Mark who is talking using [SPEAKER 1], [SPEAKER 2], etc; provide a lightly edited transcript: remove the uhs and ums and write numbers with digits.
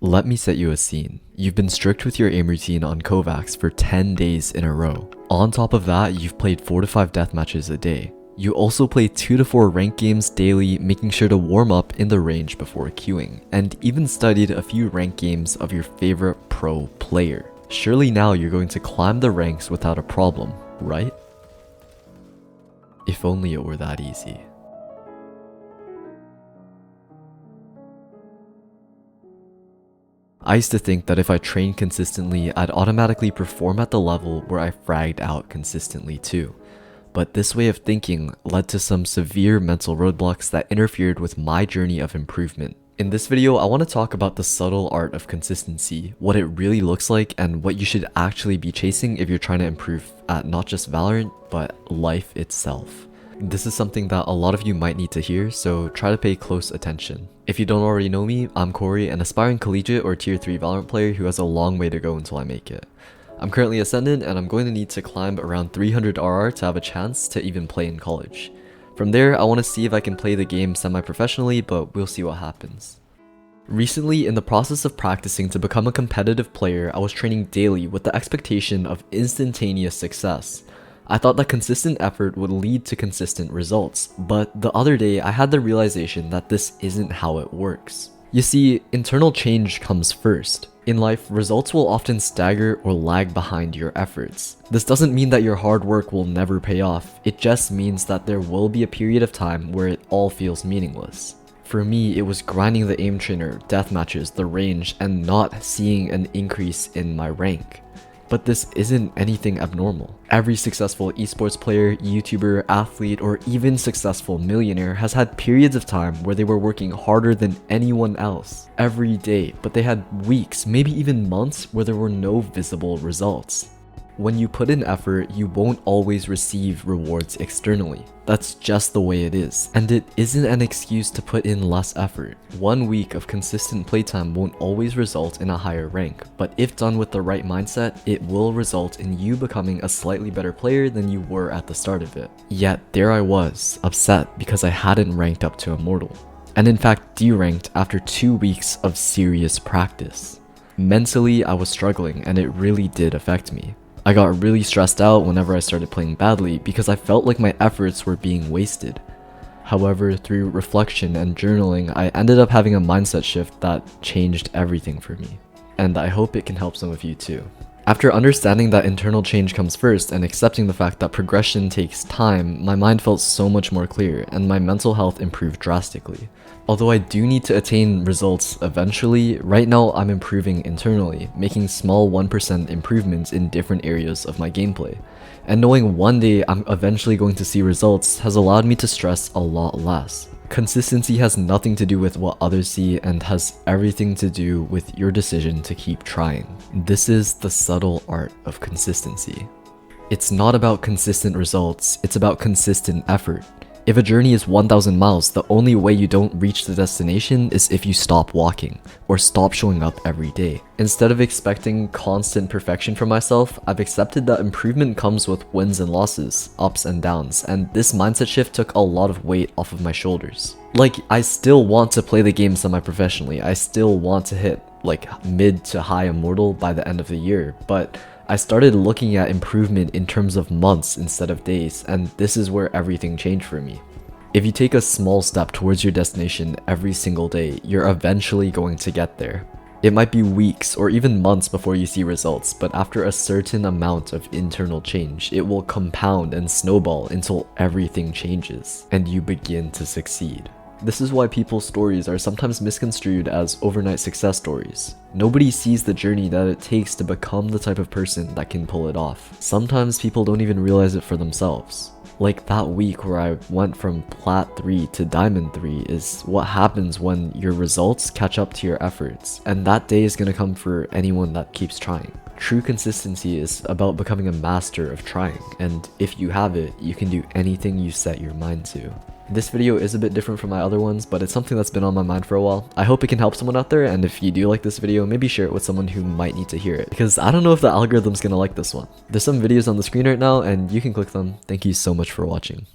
[SPEAKER 1] Let me set you a scene. You've been strict with your aim routine on KovaaKs for 10 days in a row. On top of that, you've played 4 to 5 deathmatches a day. You also play 2 to 4 ranked games daily, making sure to warm up in the range before queuing, and even studied a few ranked games of your favorite pro player. Surely now you're going to climb the ranks without a problem, right? If only it were that easy. I used to think that if I trained consistently, I'd automatically perform at the level where I fragged out consistently too. But this way of thinking led to some severe mental roadblocks that interfered with my journey of improvement. In this video, I want to talk about the subtle art of consistency, what it really looks like, and what you should actually be chasing if you're trying to improve at not just Valorant, but life itself. This is something that a lot of you might need to hear, so try to pay close attention. If you don't already know me, I'm Corey, an aspiring collegiate or tier 3 Valorant player who has a long way to go until I make it. I'm currently Ascendant and I'm going to need to climb around 300 RR to have a chance to even play in college. From there, I want to see if I can play the game semi-professionally, but we'll see what happens. Recently, in the process of practicing to become a competitive player, I was training daily with the expectation of instantaneous success. I thought that consistent effort would lead to consistent results, but the other day I had the realization that this isn't how it works. You see, internal change comes first. In life, results will often stagger or lag behind your efforts. This doesn't mean that your hard work will never pay off, it just means that there will be a period of time where it all feels meaningless. For me, it was grinding the aim trainer, deathmatches, the range, and not seeing an increase in my rank. But this isn't anything abnormal. Every successful esports player, YouTuber, athlete, or even successful millionaire has had periods of time where they were working harder than anyone else every day, but they had weeks, maybe even months, where there were no visible results. When you put in effort, you won't always receive rewards externally. That's just the way it is. And it isn't an excuse to put in less effort. 1 week of consistent playtime won't always result in a higher rank, but if done with the right mindset, it will result in you becoming a slightly better player than you were at the start of it. Yet there I was, upset because I hadn't ranked up to Immortal. And in fact deranked after 2 weeks of serious practice. Mentally, I was struggling and it really did affect me. I got really stressed out whenever I started playing badly because I felt like my efforts were being wasted. However, through reflection and journaling, I ended up having a mindset shift that changed everything for me. And I hope it can help some of you too. After understanding that internal change comes first and accepting the fact that progression takes time, my mind felt so much more clear and my mental health improved drastically. Although I do need to attain results eventually, right now I'm improving internally, making small 1% improvements in different areas of my gameplay. And knowing one day I'm eventually going to see results has allowed me to stress a lot less. Consistency has nothing to do with what others see and has everything to do with your decision to keep trying. This is the subtle art of consistency. It's not about consistent results, it's about consistent effort. If a journey is 1,000 miles, the only way you don't reach the destination is if you stop walking, or stop showing up every day. Instead of expecting constant perfection from myself, I've accepted that improvement comes with wins and losses, ups and downs, and this mindset shift took a lot of weight off of my shoulders. Like, I still want to play the game semi-professionally, I still want to hit like mid to high Immortal by the end of the year, but I started looking at improvement in terms of months instead of days, and this is where everything changed for me. If you take a small step towards your destination every single day, you're eventually going to get there. It might be weeks or even months before you see results, but after a certain amount of internal change, it will compound and snowball until everything changes, and you begin to succeed. This is why people's stories are sometimes misconstrued as overnight success stories. Nobody sees the journey that it takes to become the type of person that can pull it off. Sometimes people don't even realize it for themselves. Like that week where I went from Plat 3 to Diamond 3 is what happens when your results catch up to your efforts. And that day is gonna come for anyone that keeps trying. True consistency is about becoming a master of trying, and if you have it, you can do anything you set your mind to. This video is a bit different from my other ones, but it's something that's been on my mind for a while. I hope it can help someone out there, and if you do like this video, maybe share it with someone who might need to hear it, because I don't know if the algorithm's gonna like this one. There's some videos on the screen right now, and you can click them. Thank you so much for watching.